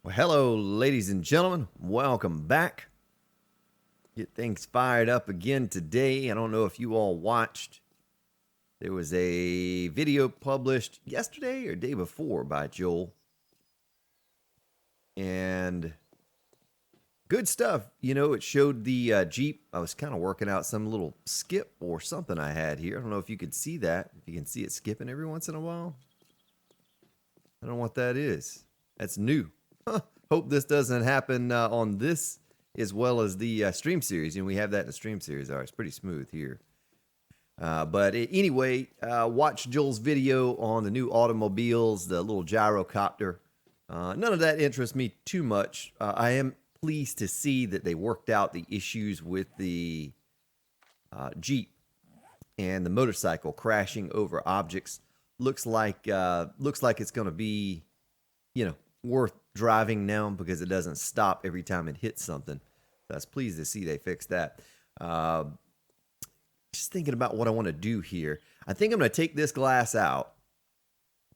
Well, hello, ladies and gentlemen. Welcome back. Get things fired up again today. I don't know if you all watched. There was a video published yesterday or day before by Joel. And good stuff. You know, it showed the Jeep. I was kind of working out some little skip or something I had here. I don't know if you could see that. If you can see it skipping every once in a while. I don't know what that is. That's new. Hope this doesn't happen on this as well as the stream series. And we have that in the stream series. All right, it's pretty smooth here. Anyway, watch Joel's video on the new automobiles, the little gyrocopter. None of that interests me too much. I am pleased to see that they worked out the issues with the Jeep and the motorcycle crashing over objects. Looks like it's going to be, worth driving now because it doesn't stop every time it hits something. So I was pleased to see they fixed that. Just thinking about what I want to do here. I think I'm going to take this glass out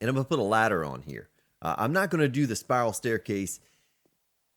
and I'm going to put a ladder on here. I'm not going to do the spiral staircase.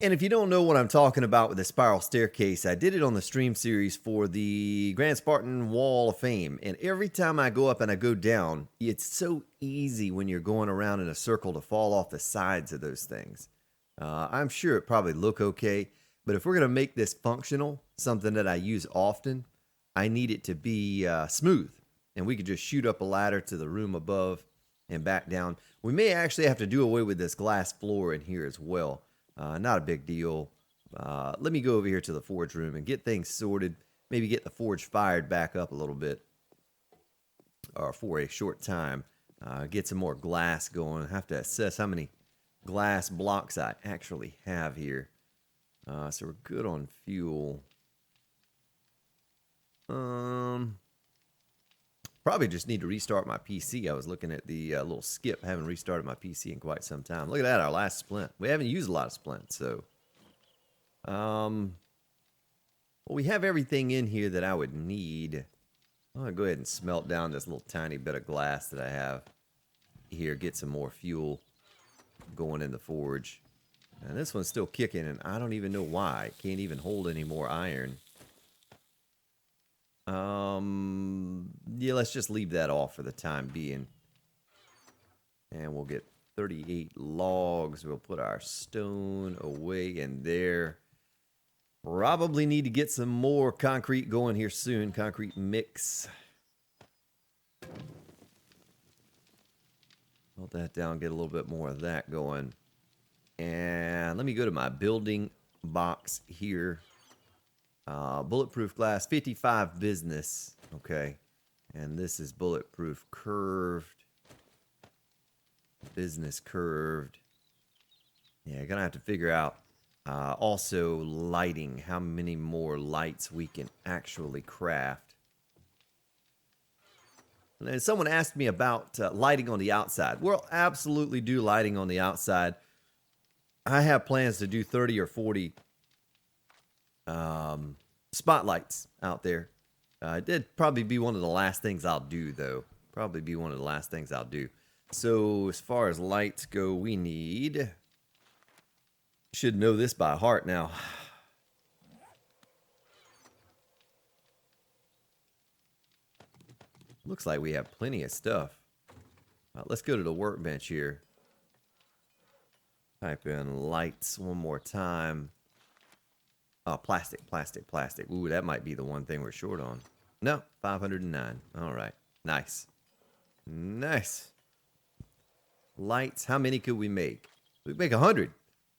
And if you don't know what I'm talking about with the spiral staircase, I did it on the stream series for the Grand Spartan Wall of Fame. And every time I go up and I go down, it's so easy when you're going around in a circle to fall off the sides of those things. I'm sure it probably look okay, but if we're going to make this functional, something that I use often, I need it to be smooth. And we could just shoot up a ladder to the room above and back down. We may actually have to do away with this glass floor in here as well. Not a big deal. Let me go over here to the forge room and get things sorted. Maybe get the forge fired back up a little bit, or for a short time. Get some more glass going. I have to assess how many glass blocks I actually have here. So we're good on fuel. Probably just need to restart my PC. I was looking at the little skip. I haven't restarted my PC in quite some time. Look at that, our last splint. We haven't used a lot of splint, so. Well, we have everything in here that I would need. I'm going to go ahead and smelt down this little tiny bit of glass that I have here. Get some more fuel going in the forge. And this one's still kicking, and I don't even know why. It can't even hold any more iron. Yeah, let's just leave that off for the time being. And we'll get 38 logs. We'll put our stone away in there. Probably need to get some more concrete going here soon. Concrete mix. Melt that down, get a little bit more of that going. And let me go to my building box here. Bulletproof glass, 55 business. Okay. And this is bulletproof curved. Business curved. Yeah, gonna have to figure out also lighting. How many more lights we can actually craft. And then someone asked me about lighting on the outside. We'll absolutely do lighting on the outside. I have plans to do 30 or 40 spotlights out there. It'd probably be one of the last things I'll do, though. Probably be one of the last things I'll do. So as far as lights go, we need... Should know this by heart now. Looks like we have plenty of stuff. Let's go to the workbench here. Type in lights one more time. Oh, plastic. Ooh, that might be the one thing we're short on. No, 509. All right. Nice. Lights. How many could we make? We make 100.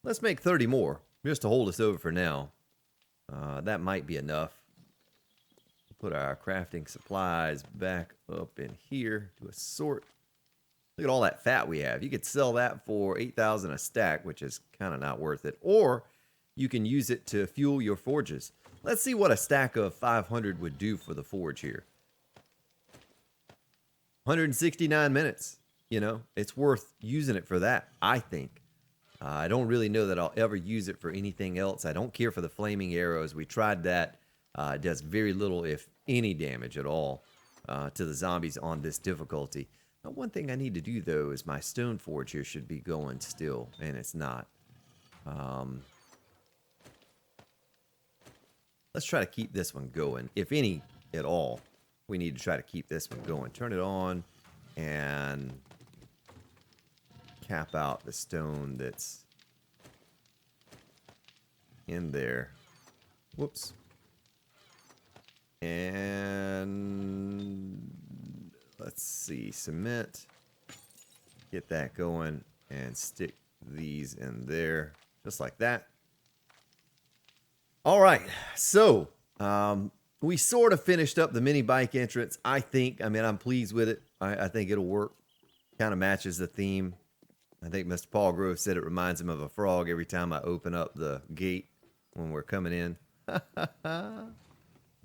Let's make 30 more, just to hold us over for now. That might be enough. Put our crafting supplies back up in here to a sort. Look at all that fat we have. You could sell that for 8,000 a stack, which is kind of not worth it. Or you can use it to fuel your forges. Let's see what a stack of 500 would do for the forge here. 169 minutes. You know, it's worth using it for that, I think. I don't really know that I'll ever use it for anything else. I don't care for the flaming arrows. We tried that. It does very little, if any, damage at all to the zombies on this difficulty. Now, one thing I need to do, though, is my stone forge here should be going still, and it's not. Let's try to keep this one going. If any at all, we need to try to keep this one going. Turn it on and cap out the stone that's in there. Whoops. And let's see, cement. Get that going and stick these in there just like that. All right, so we sort of finished up the mini bike entrance. I think, I mean, I'm pleased with it. I think it'll work. Kind of matches the theme. I think Mr. Paul Grove said it reminds him of a frog every time I open up the gate when we're coming in.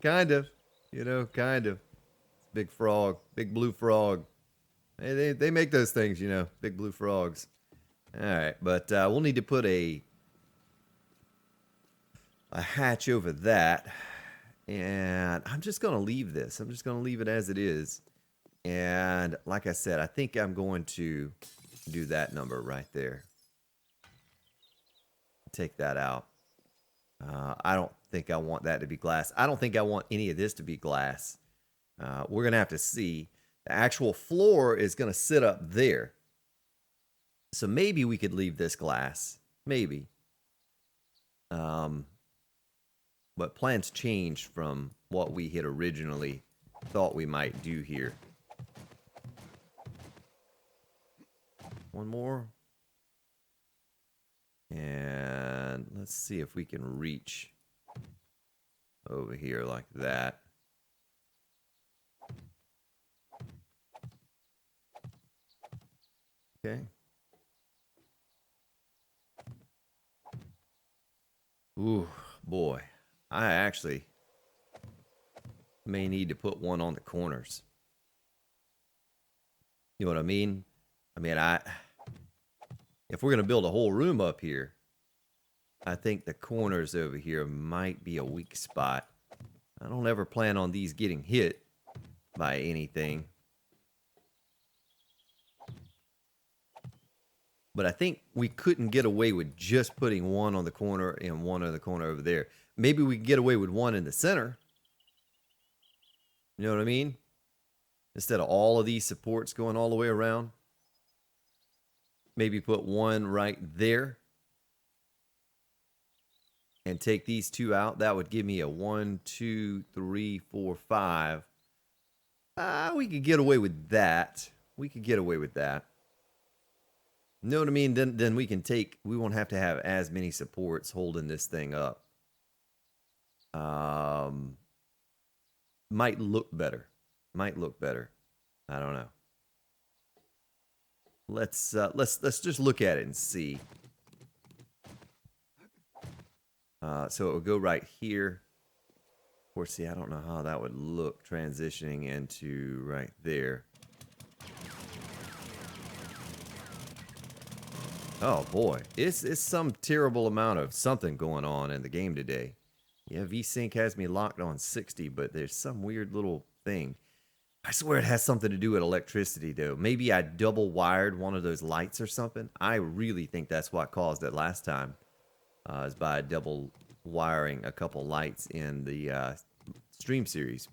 Kind of, you know, kind of. Big frog, big blue frog. They make those things, you know, big blue frogs. All right, but we'll need to put a hatch over that. And I'm just going to leave this. I'm just going to leave it as it is. And like I said, I think I'm going to do that number right there. Take that out. I don't think I want that to be glass. I don't think I want any of this to be glass. We're going to have to see. The actual floor is going to sit up there. So maybe we could leave this glass. Maybe. But plans changed from what we had originally thought we might do here. One more. And let's see if we can reach over here like that. Okay. Ooh, boy. I actually may need to put one on the corners. You know what I mean? I mean, if we're going to build a whole room up here, I think the corners over here might be a weak spot. I don't ever plan on these getting hit by anything. But I think we couldn't get away with just putting one on the corner and one on the corner over there. Maybe we can get away with one in the center. You know what I mean? Instead of all of these supports going all the way around. Maybe put one right there. And take these two out. That would give me a 1, 2, 3, 4, 5. We could get away with that. We could get away with that. You know what I mean? Then we can take, we won't have to have as many supports holding this thing up. Might look better. Might look better. I don't know. Let's just look at it and see. So it would go right here. Of course, see, I don't know how that would look transitioning into right there. Oh boy, it's some terrible amount of something going on in the game today. Yeah, VSync has me locked on 60, but there's some weird little thing. I swear it has something to do with electricity, though. Maybe I double wired one of those lights or something. I really think that's what caused it last time. Is by double wiring a couple lights in the stream series.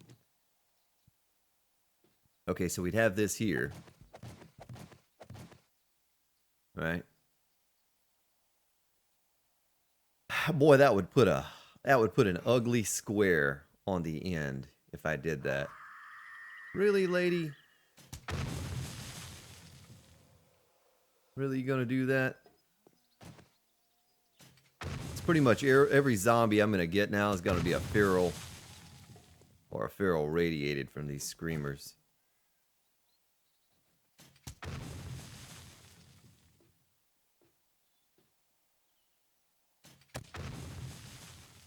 Okay, so we'd have this here. Right. Boy, that would put an ugly square on the end if I did that. Really, lady? Really, you gonna do that? It's pretty much every zombie I'm gonna get now is gonna be a feral or a feral radiated from these screamers.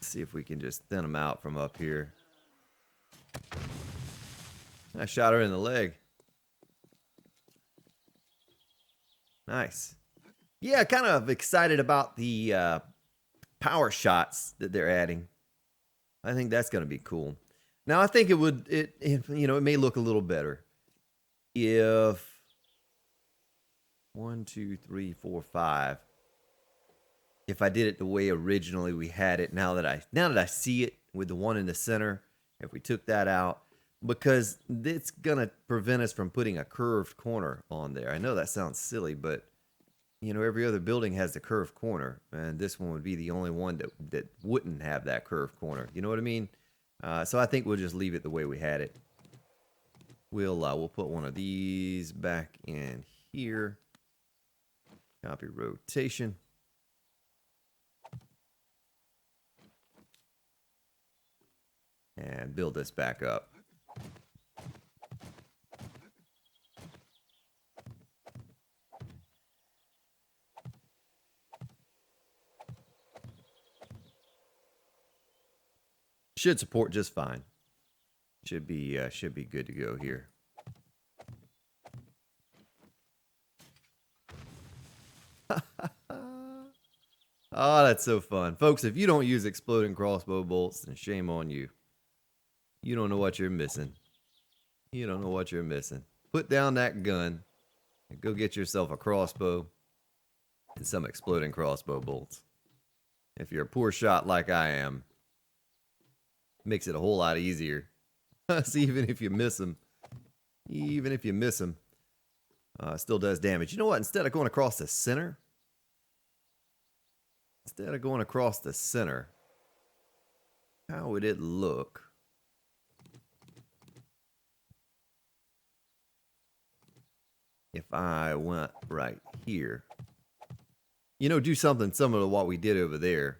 See if we can just thin them out from up here. I shot her in the leg. Nice. Yeah, kind of excited about the power shots that they're adding. I think that's going to be cool. Now, I think it may look a little better if 1, 2, 3, 4, 5. if I did it the way originally we had it. Now that I see it with the one in the center, if we took that out, because it's gonna prevent us from putting a curved corner on there. I know that sounds silly, but you know, every other building has the curved corner, and this one would be the only one that wouldn't have that curved corner. You know what I mean? So I think we'll just leave it the way we had it. We'll put one of these back in here. Copy rotation. And build this back up. Should support just fine. Should be good to go here. Oh, that's so fun. Folks, if you don't use exploding crossbow bolts, then shame on you. You don't know what you're missing. You don't know what you're missing. Put down that gun and go get yourself a crossbow and some exploding crossbow bolts. If you're a poor shot like I am, makes it a whole lot easier. So even if you miss them, still does damage. You know what? Instead of going across the center, how would it look if I went right here? You know, do something similar to what we did over there.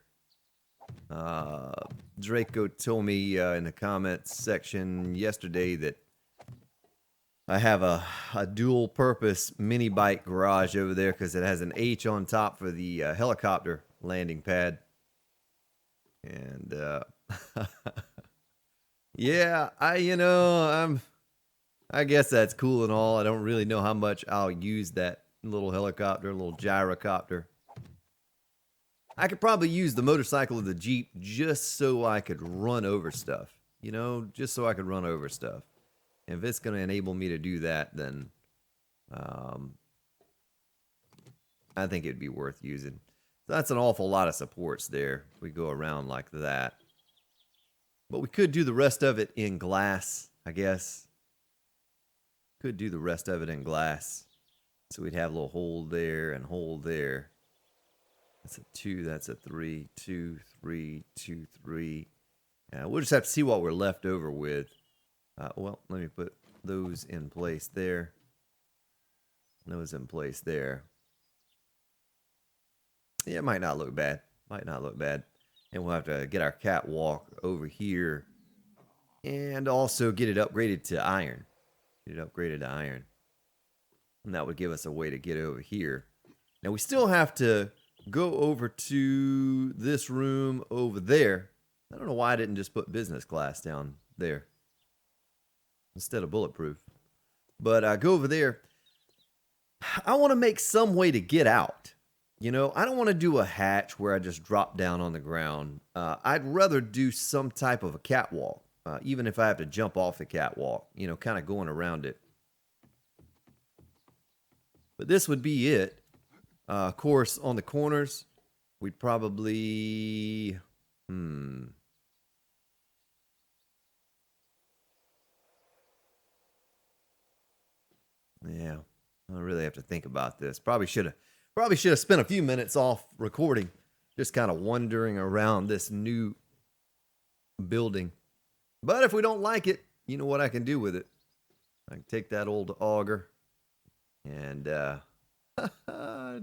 Draco told me in the comments section yesterday that I have a dual purpose mini bike garage over there because it has an H on top for the helicopter landing pad. And yeah, I guess that's cool and all. I don't really know how much I'll use that little helicopter, little gyrocopter. I could probably use the motorcycle or the Jeep just so I could run over stuff. You know, just so I could run over stuff. And if it's going to enable me to do that, then I think it'd be worth using. So that's an awful lot of supports there if we go around like that. But we could do the rest of it in glass, I guess. Could do the rest of it in glass. So we'd have a little hole there and hole there. That's a 2, that's a 3, 2, 3, 2, 3. We'll just have to see what we're left over with. Well, let me put those in place there. Those in place there. Yeah, it might not look bad. Might not look bad. And we'll have to get our catwalk over here. And also get it upgraded to iron. Get it upgraded to iron. And that would give us a way to get over here. Now we still have to go over to this room over there. I don't know why I didn't just put business class down there instead of bulletproof. But go over there. I want to make some way to get out. You know, I don't want to do a hatch where I just drop down on the ground. I'd rather do some type of a catwalk, even if I have to jump off the catwalk, you know, kind of going around it. But this would be it. Of course, on the corners, we'd probably... Yeah, I really have to think about this. Probably should have spent a few minutes off recording, just kind of wandering around this new building. But if we don't like it, you know what I can do with it. I can take that old auger and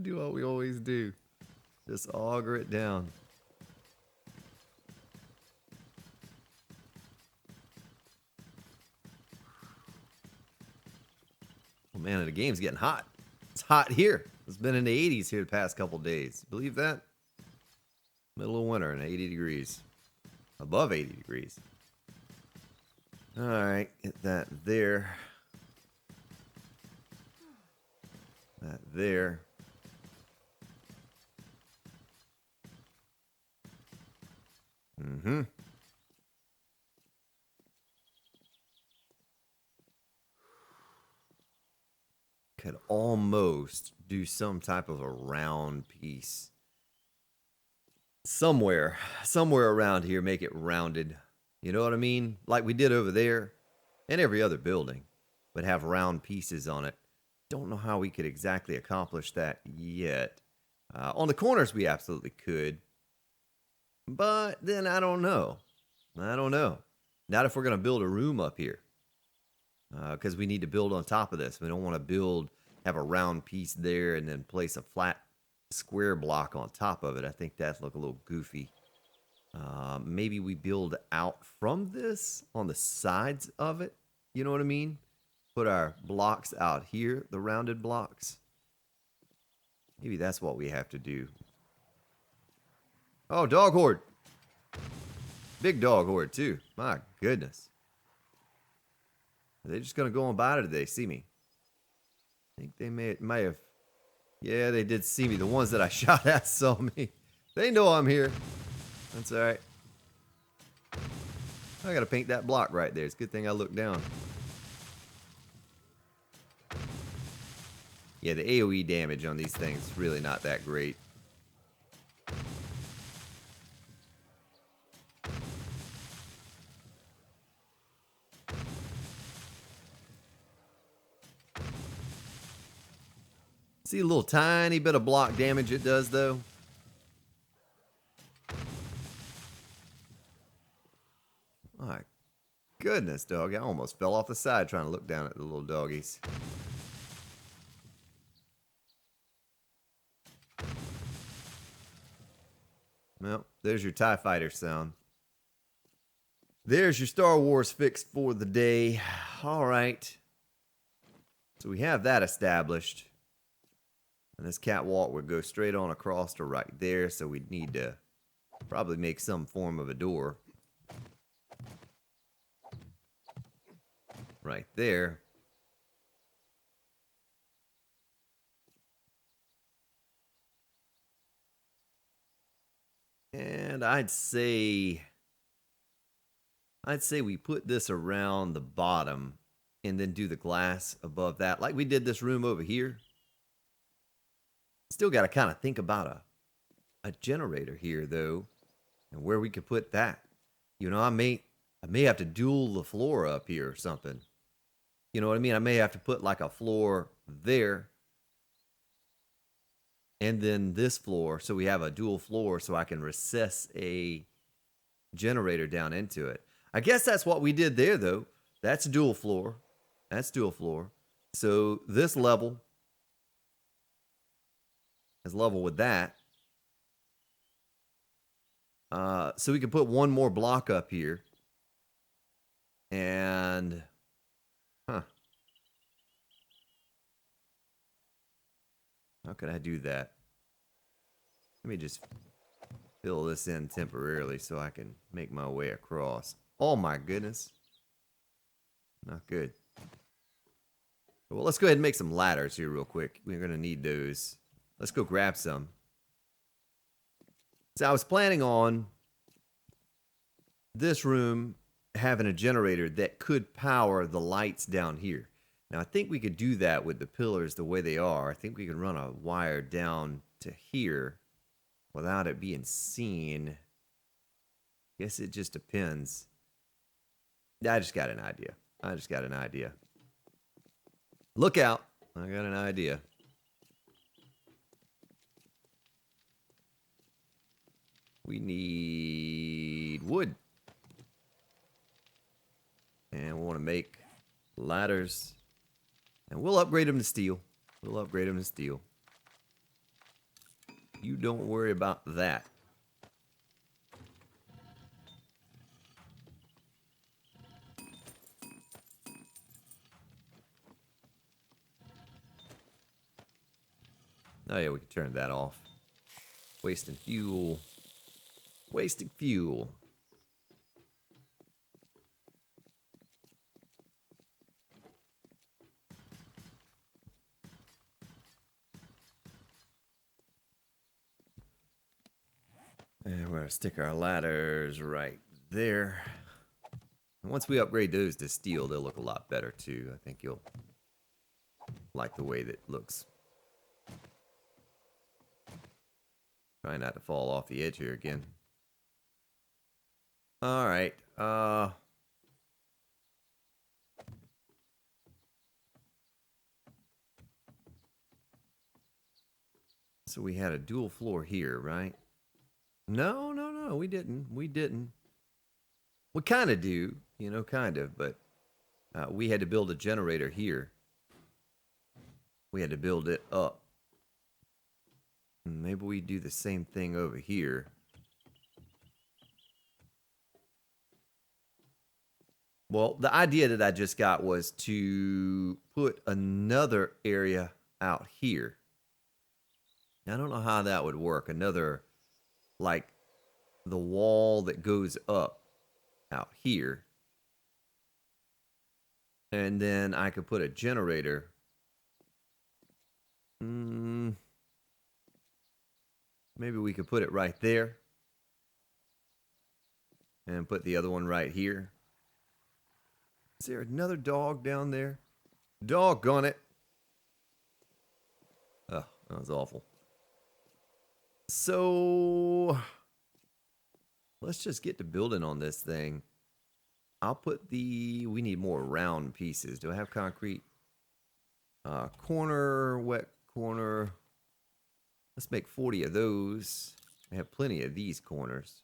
do what we always do. Just auger it down. Oh man, the game's getting hot. It's hot here. It's been in the 80s here the past couple days. Believe that? Middle of winter and 80 degrees. Above 80 degrees. Alright, get that there. That there. Could almost do some type of a round piece somewhere around here, make it rounded. You know what I mean? Like we did over there and every other building, but have round pieces on it. Don't know how we could exactly accomplish that yet. On the corners, we absolutely could. But then I don't know. I don't know. Not if we're going to build a room up here. Because we need to build on top of this. We don't want to build, have a round piece there and then place a flat square block on top of it. I think that'd look a little goofy. Maybe we build out from this on the sides of it. You know what I mean? Put our blocks out here, the rounded blocks. Maybe that's what we have to do. Oh, dog horde. Big dog horde, too. My goodness. Are they just going to go on by did they see me? I think they may have. Yeah, they did see me. The ones that I shot at saw me. They know I'm here. That's all right. I got to paint that block right there. It's a good thing I looked down. Yeah, the AoE damage on these things is really not that great. See a little tiny bit of block damage it does, though. My goodness, dog. I almost fell off the side trying to look down at the little doggies. Well, there's your TIE fighter sound. There's your Star Wars fix for the day. All right. So we have that established. And this catwalk would go straight on across to right there. So we'd need to probably make some form of a door. Right there. And I'd say we put this around the bottom and then do the glass above that, like we did this room over here. Still got to kind of think about a generator here, though, and where we could put that. You know, I may have to dual the floor up here or something. You know what I mean? I may have to put like a floor there and then this floor, so we have a dual floor so I can recess a generator down into it. I guess that's what we did there, though. That's dual floor. That's dual floor. So this level is level with that. So we can put one more block up here. And, how could I do that? Let me just fill this in temporarily so I can make my way across. Oh my goodness. Not good. Well, let's go ahead and make some ladders here real quick. We're going to need those. Let's go grab some. So I was planning on this room having a generator that could power the lights down here. Now, I think we could do that with the pillars the way they are. I think we can run a wire down to here without it being seen. Guess it just depends. I just got an idea. Look out. I got an idea. We need wood. And we want to make ladders. And we'll upgrade them to steel. You don't worry about that. Oh yeah, we can turn that off. Wasting fuel. Wasting fuel. And we're going to stick our ladders right there. And once we upgrade those to steel, they'll look a lot better too. I think you'll like the way that looks. Try not to fall off the edge here again. All right. So we had a dual floor here, right? No, no, no, we didn't. We didn't. We kind of do, you know, kind of, but we had to build a generator here. We had to build it up. Maybe we do the same thing over here. Well, the idea that I just got was to put another area out here. Now, I don't know how that would work. Another, like, the wall that goes up out here. And then I could put a generator. Maybe we could put it right there. And put the other one right here. Is there another dog down there? Doggone it. Oh, that was awful. So, let's just get to building on this thing. I'll put we need more round pieces. Do I have concrete? Corner, wet corner. Let's make 40 of those. I have plenty of these corners.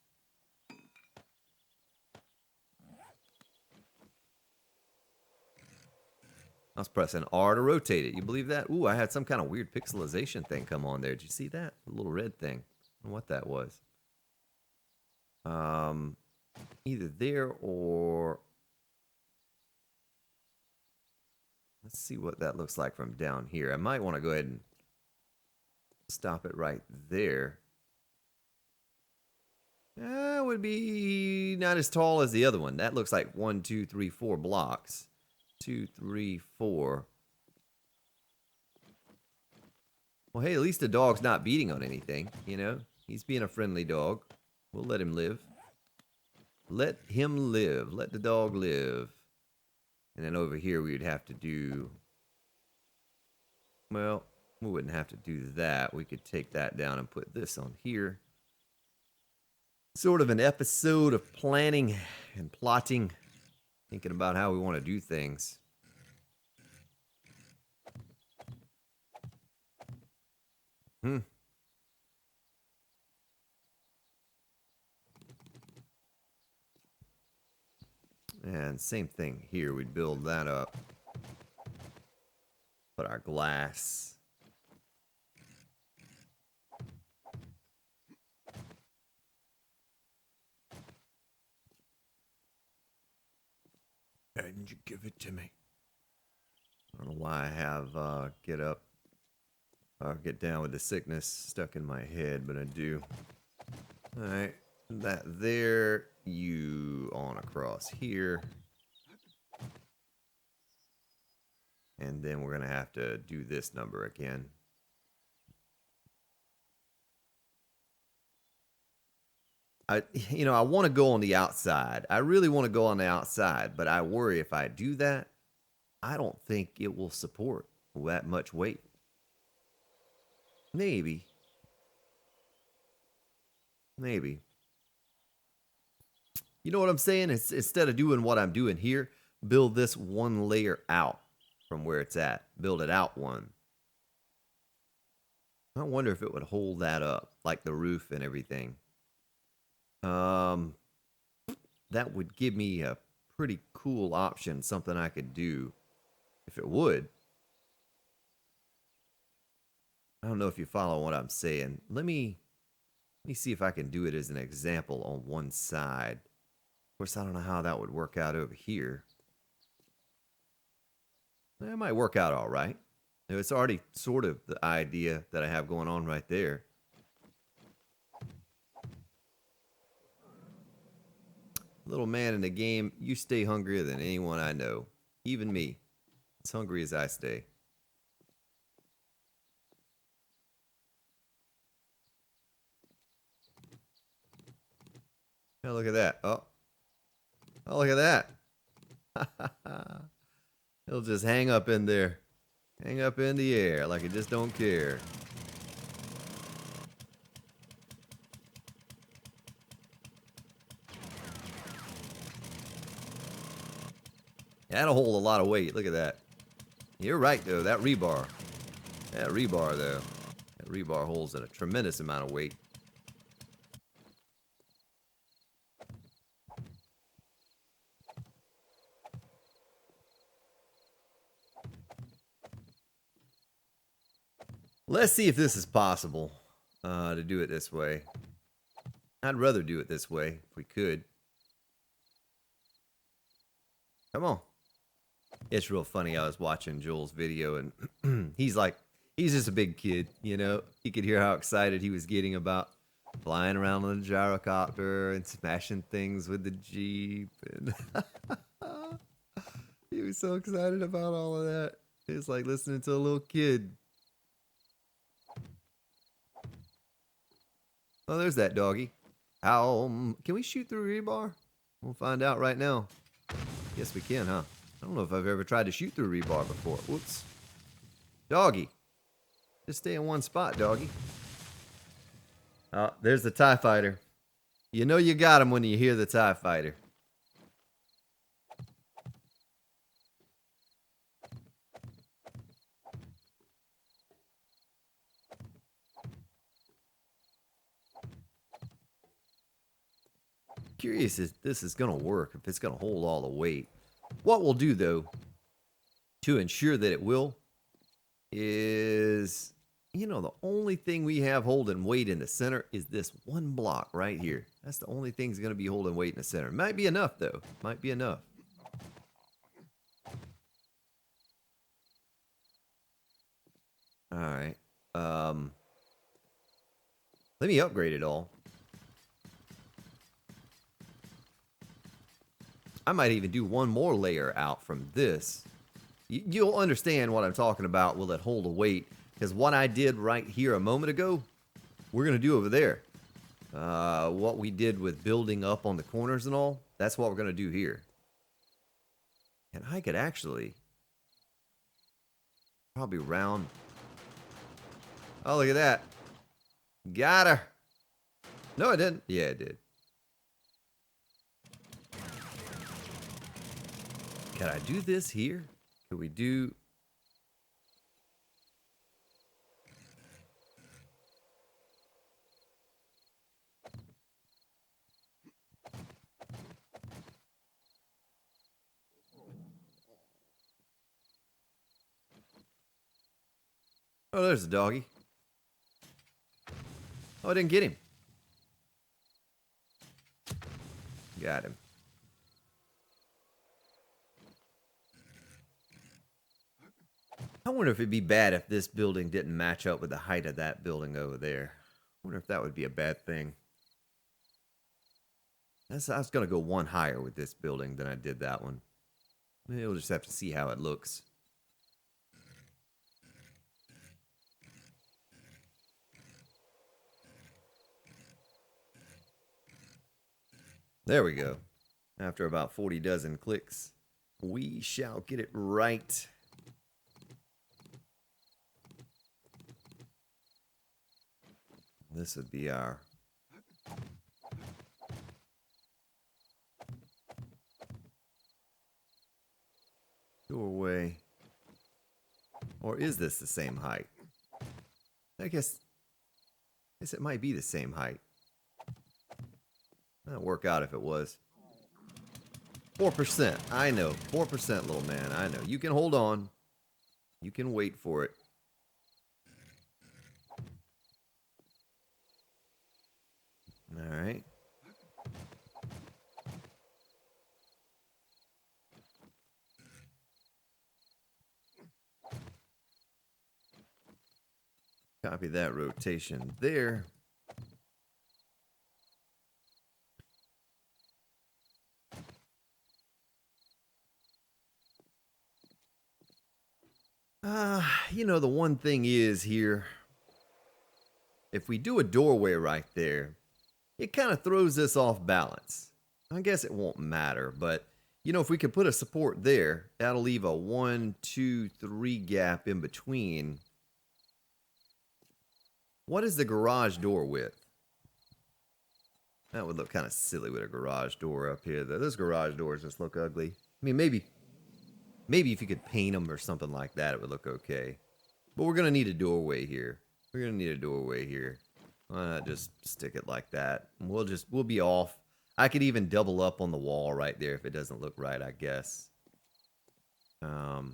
I was pressing R to rotate it. You believe that? Ooh, I had some kind of weird pixelization thing come on there. Did you see that? The little red thing. I don't know what that was. Either there or... Let's see what that looks like from down here. I might want to go ahead and stop it right there. That would be not as tall as the other one. That looks like 1, 2, 3, 4 blocks. 2, 3, 4. Well, hey, at least the dog's not beating on anything, you know? He's being a friendly dog. We'll let him live. Let him live. Let the dog live. And then over here we would have to do... Well, we wouldn't have to do that. We could take that down and put this on here. Sort of an episode of planning and plotting. Thinking about how we want to do things. And same thing here. We'd build that up. Put our glass. And you give it to me. I don't know why I have get up or get down with the sickness stuck in my head, but I do. All right, that there, you on across here. And then we're going to have to do this number again. I want to go on the outside. I really want to go on the outside, but I worry if I do that, I don't think it will support that much weight. Maybe. Maybe. You know what I'm saying? It's, instead of doing what I'm doing here, build this one layer out from where it's at. Build it out one. I wonder if it would hold that up, like the roof and everything. That would give me a pretty cool option, something I could do if it would. I don't know if you follow what I'm saying. Let me see if I can do it as an example on one side. Of course, I don't know how that would work out over here. It might work out all right. It's already sort of the idea that I have going on right there. Little man in the game, you stay hungrier than anyone I know. Even me. As hungry as I stay. Oh, look at that. Oh, look at that. He'll just hang up in there. Hang up in the air like it just don't care. That'll hold a lot of weight. Look at that. You're right, though. That rebar. That rebar, though. That rebar holds a tremendous amount of weight. Let's see if this is possible to do it this way. I'd rather do it this way if we could. Come on. It's real funny. I was watching Joel's video and he's just a big kid, you know. You could hear how excited he was getting about flying around on the gyrocopter and smashing things with the Jeep. And he was so excited about all of that. It's like listening to a little kid. Oh, there's that doggy. How can we shoot through rebar? We'll find out right now. Yes, we can, huh? I don't know if I've ever tried to shoot through rebar before. Whoops. Doggy. Just stay in one spot, doggy. Oh, there's the TIE fighter. You know you got him when you hear the TIE fighter. Curious if this is going to work, if it's going to hold all the weight. What we'll do, though, to ensure that it will, is, you know, the only thing we have holding weight in the center is this one block right here. That's the only thing that's going to be holding weight in the center. Might be enough, though. Might be enough. All right. Let me upgrade it all. I might even do one more layer out from this. You'll understand what I'm talking about. Will it hold a weight? Because what I did right here a moment ago, we're going to do over there. What we did with building up on the corners and all, that's what we're going to do here. And I could actually probably round. Oh, look at that. Got her. No, I didn't. Yeah, it did. Can I do this here? Could we do... Oh, there's the doggy. Oh, I didn't get him. Got him. I wonder if it'd be bad if this building didn't match up with the height of that building over there. I wonder if that would be a bad thing. I was going to go one higher with this building than I did that one. Maybe we'll just have to see how it looks. There we go. After about 40 dozen clicks, we shall get it right. This would be our doorway. Or is this the same height? I guess it might be the same height. That'd work out if it was. 4%. I know. 4%, little man. I know. You can hold on. You can wait for it. All right. Copy that rotation there. You know, the one thing is here, if we do a doorway right there, it kind of throws this off balance. I guess it won't matter, but, you know, if we could put a support there, that'll leave a 1, 2, 3 gap in between. What is the garage door width? That would look kind of silly with a garage door up here, though. Those garage doors just look ugly. I mean, maybe Maybe if you could paint them or something like that, it would look okay. But we're going to need a doorway here. We're going to need a doorway here. Why not just stick it like that? We'll be off. I could even double up on the wall right there if it doesn't look right, I guess. Put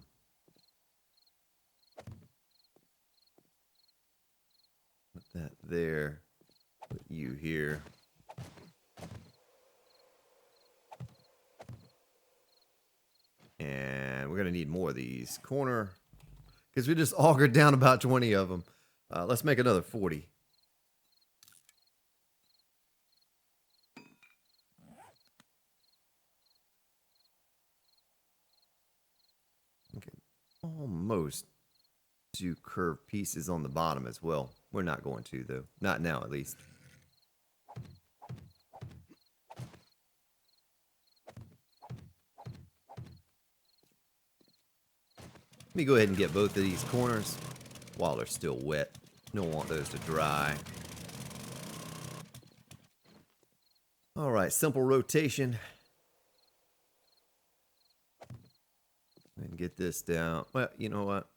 that there. Put you here. And we're going to need more of these. Corner. Because we just augured down about 20 of them. Let's make another 40. Okay. Almost do curved pieces on the bottom as well. We're not going to, though. Not now, at least. Let me go ahead and get both of these corners while they're still wet. Don't want those to dry. All right, simple rotation. And get this down. Well, you know what?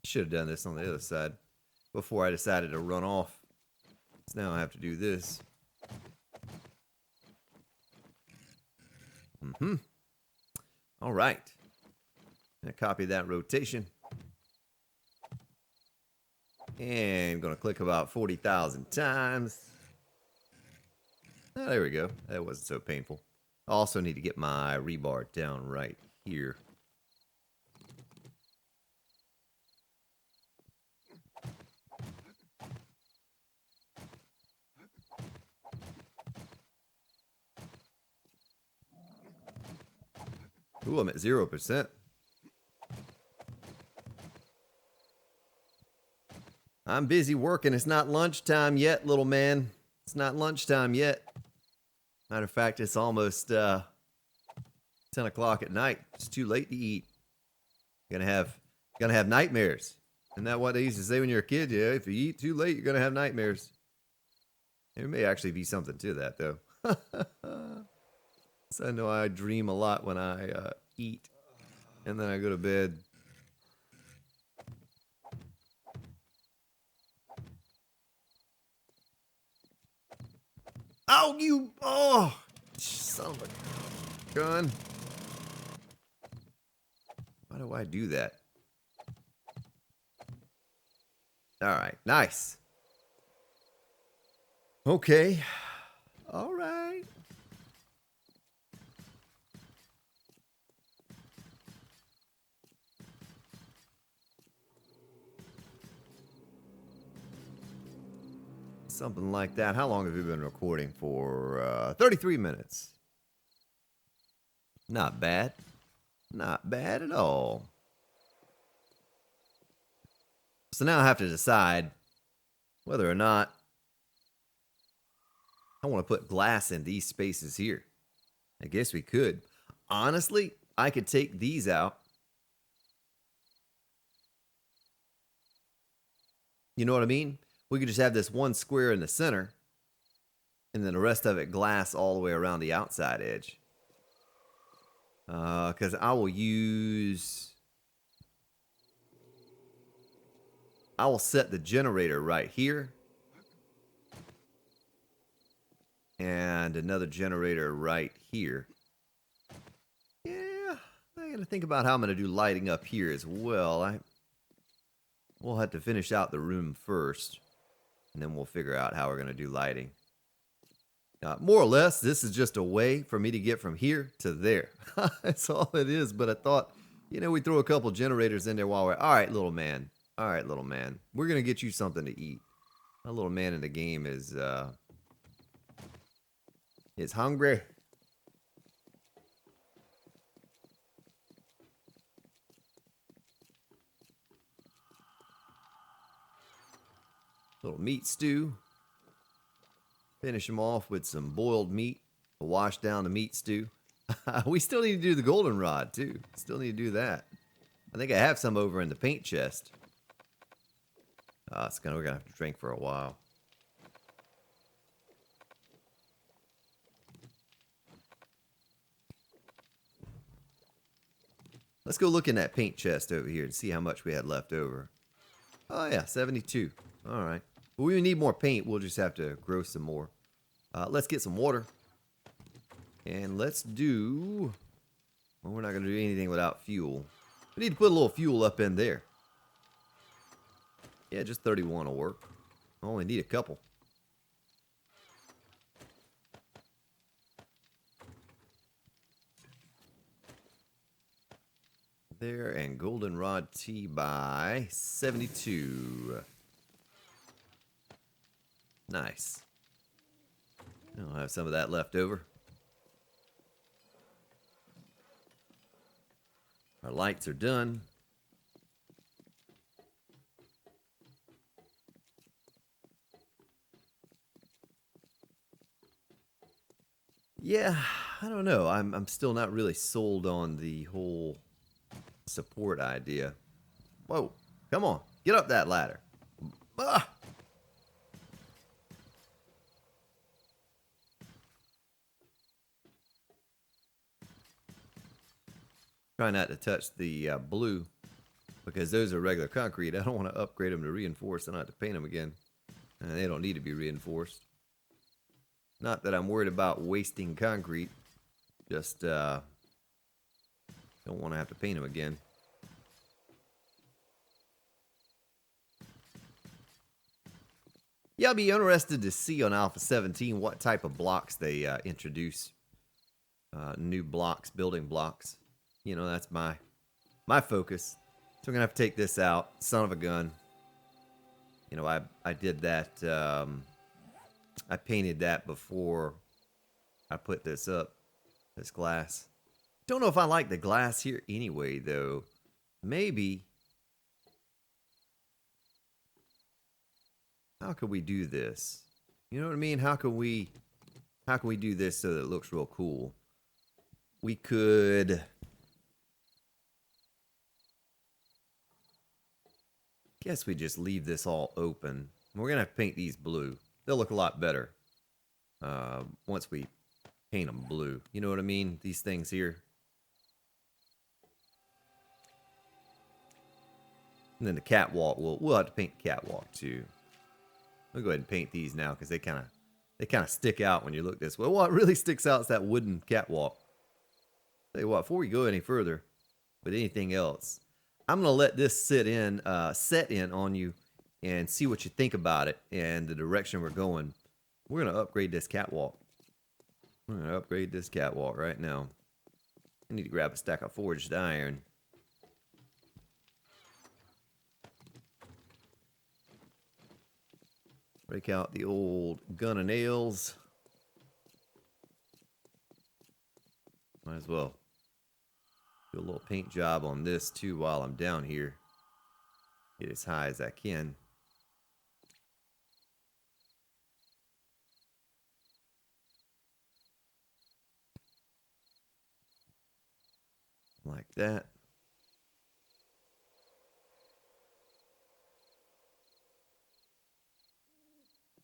Should have done this on the other side before I decided to run off. So now I have to do this. All right. Gonna copy that rotation. And gonna click about 40,000 times. Oh, there we go. That wasn't so painful. I also need to get my rebar down right here. Ooh, I'm at 0%. I'm busy working. It's not lunchtime yet, little man. It's not lunchtime yet. Matter of fact, it's almost 10 o'clock at night. It's too late to eat. You're gonna have nightmares. Isn't that what they used to say when you're a kid? Yeah, if you eat too late, you're gonna have nightmares. There may actually be something to that, though. So I know I dream a lot when I eat, and then I go to bed. Oh, you! Oh, son of a gun! Why do I do that? All right, nice. Okay, all right. Something like that. How long have you been recording for? 33 minutes. Not bad. Not bad at all. So now I have to decide whether or not I want to put glass in these spaces here. I guess we could. Honestly, I could take these out. You know what I mean? We could just have this one square in the center, and then the rest of it glass all the way around the outside edge. Because I will set the generator right here. And another generator right here. Yeah, I gotta think about how I'm gonna do lighting up here as well. We'll have to finish out the room first, and then we'll figure out how we're gonna do lighting. More or less, this is just a way for me to get from here to there. That's all it is. But I thought, we throw a couple generators in there while we're... All right, little man. All right, little man. We're going to get you something to eat. A little man in the game is hungry. Little meat stew. Finish him off with some boiled meat. Wash down the meat stew. We still need to do the goldenrod too. Still need to do that. I think I have some over in the paint chest. We're gonna have to drink for a while. Let's go look in that paint chest over here and see how much we had left over. Oh yeah, 72. All right. Well, we need more paint. We'll just have to grow some more. Let's get some water. And let's do... Well, we're not going to do anything without fuel. We need to put a little fuel up in there. Yeah, just 31 will work. I only need a couple. There, and goldenrod tea by 72. Nice. I'll have some of that left over. Our lights are done. Yeah, I don't know. I'm still not really sold on the whole support idea. Whoa, come on, get up that ladder. Ah! Try not to touch the blue, because those are regular concrete. I don't want to upgrade them to reinforced. I don't have to paint them again. And they don't need to be reinforced. Not that I'm worried about wasting concrete. Just don't want to have to paint them again. Yeah, I'll be interested to see on Alpha 17 what type of blocks they introduce. New blocks, building blocks. You know, that's my focus. So we're going to have to take this out. Son of a gun. You know, I did that. I painted that before I put this up. This glass. Don't know if I like the glass here anyway, though. Maybe. How could we do this? You know what I mean? How can we do this so that it looks real cool? We could... Guess we just leave this all open. We're gonna have to paint these blue. They'll look a lot better once we paint them blue. You know what I mean? These things here. And then the catwalk, we'll have to paint the catwalk too. We'll go ahead and paint these now because they kind of stick out when you look this way. What really sticks out is that wooden catwalk. Tell you what, before we go any further with anything else, I'm gonna let this set in on you and see what you think about it and the direction we're going. We're gonna upgrade this catwalk. We're gonna upgrade this catwalk right now. I need to grab a stack of forged iron. Break out the old gun of nails. Might as well do a little paint job on this too while I'm down here. Get as high as I can. Like that.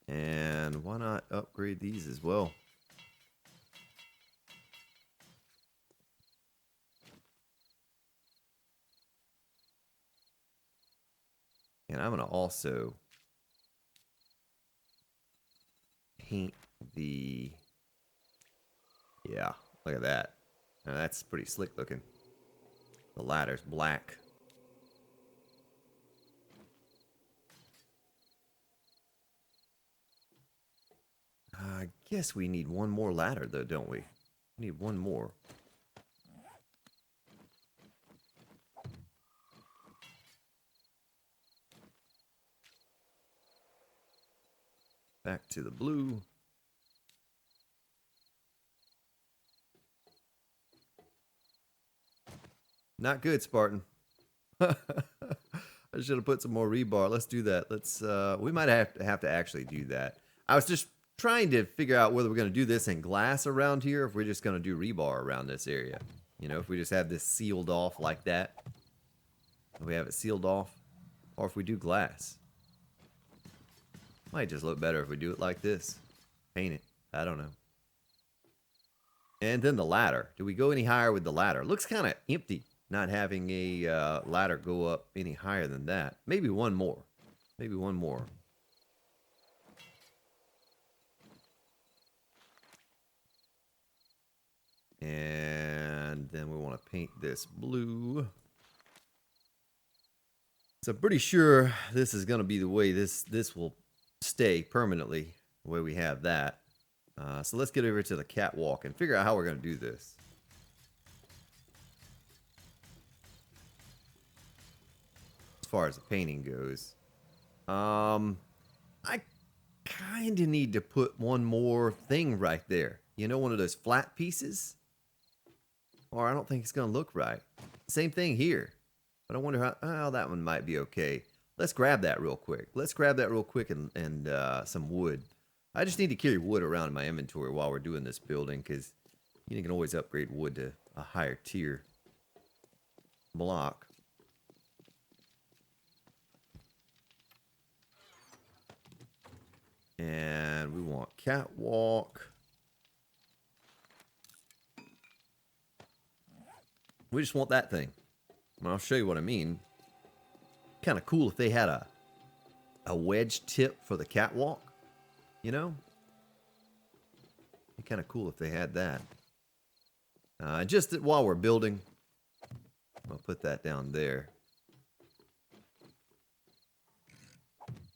And why not upgrade these as well? And I'm going to also paint the... Yeah, look at that. Now that's pretty slick looking. The ladder's black. I guess we need one more ladder though, don't we? We need one more. Back to the blue. Not good, Spartan. I should have put some more rebar. Let's do that. Let's we might have to actually do that. I was just trying to figure out whether we're going to do this in glass around here, or if we're just going to do rebar around this area. You know, if we just have this sealed off like that, if we have it sealed off, or if we do glass. Might just look better if we do it like this. Paint it. I don't know. And then the ladder. Do we go any higher with the ladder? Looks kind of empty not having a ladder go up any higher than that. Maybe one more. Maybe one more. And then we want to paint this blue. So I'm pretty sure this is going to be the way this will stay permanently, the way we have that. So let's get over to the catwalk and figure out how we're going to do this. As far as the painting goes. I kind of need to put one more thing right there. You know, one of those flat pieces? Or I don't think it's going to look right. Same thing here. But I wonder how, oh, that one might be okay. Let's grab that real quick. Let's grab that real quick and some wood. I just need to carry wood around in my inventory while we're doing this building, because you can always upgrade wood to a higher tier block. And we want catwalk. We just want that thing. And I'll show you what I mean. Kind of cool if they had a wedge tip for the catwalk. You know? Be kind of cool if they had that. Just while we're building, I'll put that down there.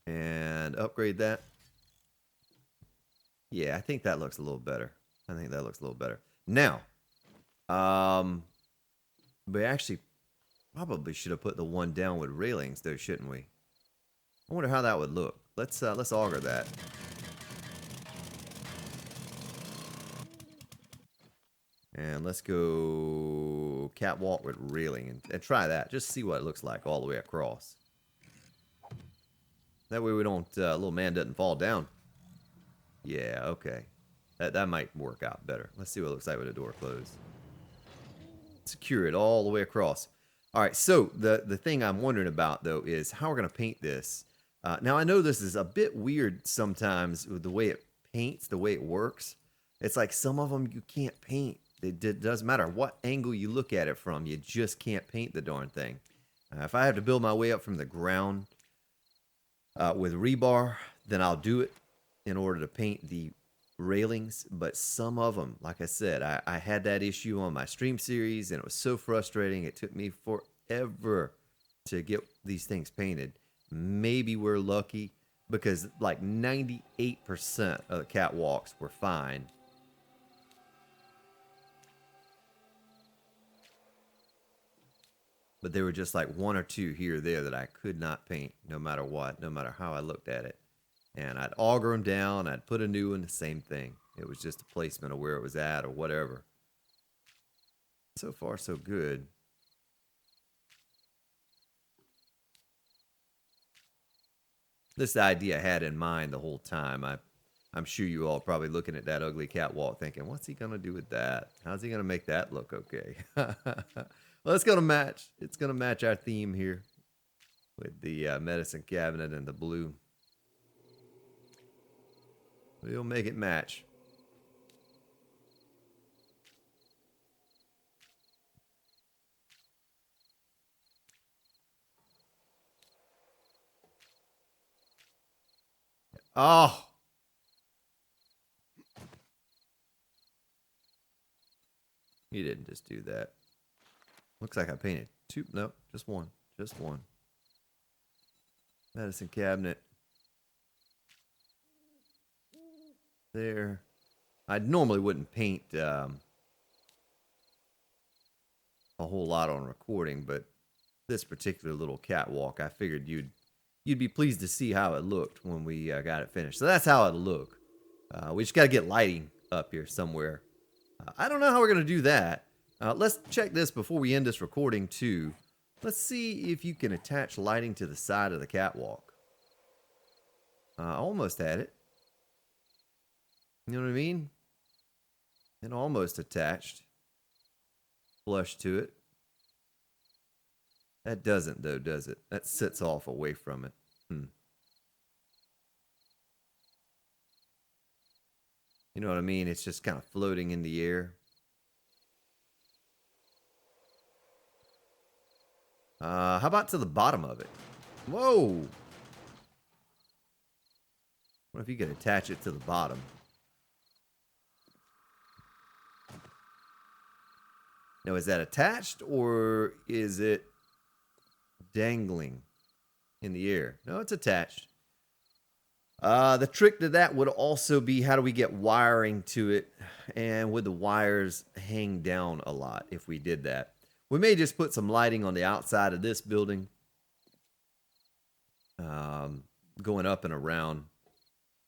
And upgrade that. Yeah, I think that looks a little better. I think that looks a little better. Now, we actually probably should have put the one down with railings, though, shouldn't we? I wonder how that would look. Let's auger that. And let's go catwalk with railing and try that. Just see what it looks like all the way across. That way we don't, little man doesn't fall down. Yeah, okay. That might work out better. Let's see what it looks like with the door closed. Secure it all the way across. All right, so the thing I'm wondering about, though, is how we're going to paint this. Now, I know this is a bit weird sometimes with the way it paints, the way it works. It's like some of them you can't paint. It doesn't matter what angle you look at it from. You just can't paint the darn thing. If I have to build my way up from the ground with rebar, then I'll do it in order to paint the railings. But some of them, like I said, I had that issue on my stream series, and it was so frustrating. It took me forever to get these things painted. Maybe we're lucky because like 98% of the catwalks were fine. But there were just like one or two here or there that I could not paint no matter what, no matter how I looked at it. And I'd auger them down, I'd put a new one, the same thing. It was just a placement of where it was at or whatever. So far, so good. This idea I had in mind the whole time. I'm sure you all probably looking at that ugly catwalk thinking, what's he going to do with that? How's he going to make that look okay? Well, it's going to match. It's going to match our theme here with the medicine cabinet and the blue. We'll make it match. Oh! He didn't just do that. Looks like I painted two. Nope, just one. Just one. Medicine cabinet. There. I normally wouldn't paint a whole lot on recording, but this particular little catwalk, I figured you'd be pleased to see how it looked when we got it finished. So that's how it'll look. We just got to get lighting up here somewhere. I don't know how we're going to do that. Let's check this before we end this recording too. Let's see if you can attach lighting to the side of the catwalk. I almost had it. You know what I mean? And almost attached. Flush to it. That doesn't, though, does it? That sits off away from it. You know what I mean? It's just kind of floating in the air. How about to the bottom of it? Whoa! What if you could attach it to the bottom? Now, is that attached or is it dangling in the air? No, it's attached. The trick to that would also be, how do we get wiring to it? And would the wires hang down a lot if we did that? We may just put some lighting on the outside of this building, going up and around,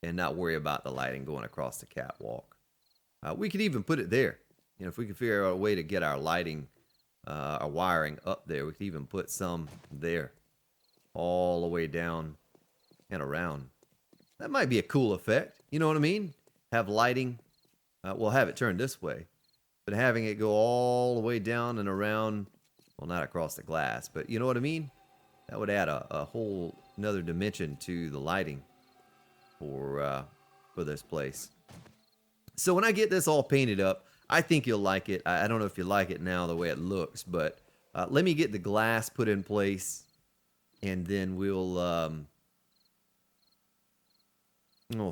and not worry about the lighting going across the catwalk. We could even put it there. You know, if we could figure out a way to get our lighting, our wiring up there, we could even put some there, all the way down and around. That might be a cool effect. You know what I mean? Have lighting. We'll have it turned this way, but having it go all the way down and around, well, not across the glass, but you know what I mean? That would add a whole another dimension to the lighting for this place. So when I get this all painted up, I think you'll like it. I don't know if you like it now the way it looks, but let me get the glass put in place, and then we'll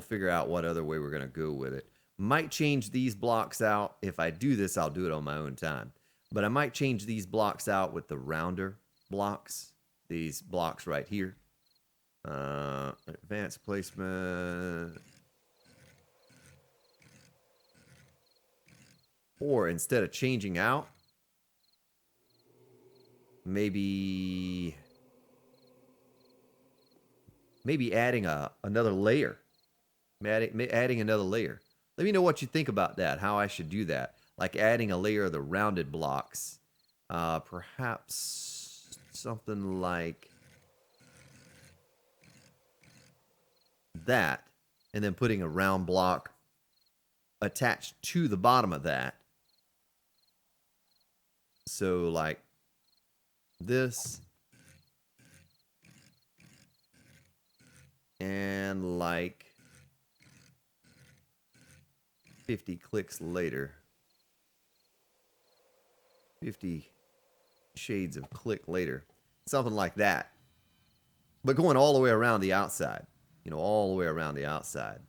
figure out what other way we're going to go with it. Might change these blocks out. If I do this, I'll do it on my own time. But I might change these blocks out with the rounder blocks. These blocks right here. Advanced placement. Or instead of changing out, maybe adding another layer. Adding another layer. Let me know what you think about that, how I should do that. Like adding a layer of the rounded blocks. Perhaps something like that. And then putting a round block attached to the bottom of that. So like this. And like 50 clicks later. 50 shades of click later. Something like that. But going all the way around the outside. You know, all the way around the outside.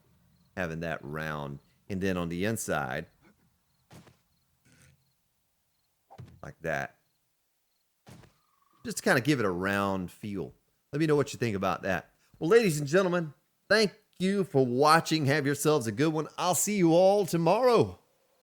Having that round. And then on the inside, like that. Just to kind of give it a round feel. Let me know what you think about that. Well, ladies and gentlemen, thank you for watching. Have yourselves a good one. I'll see you all tomorrow.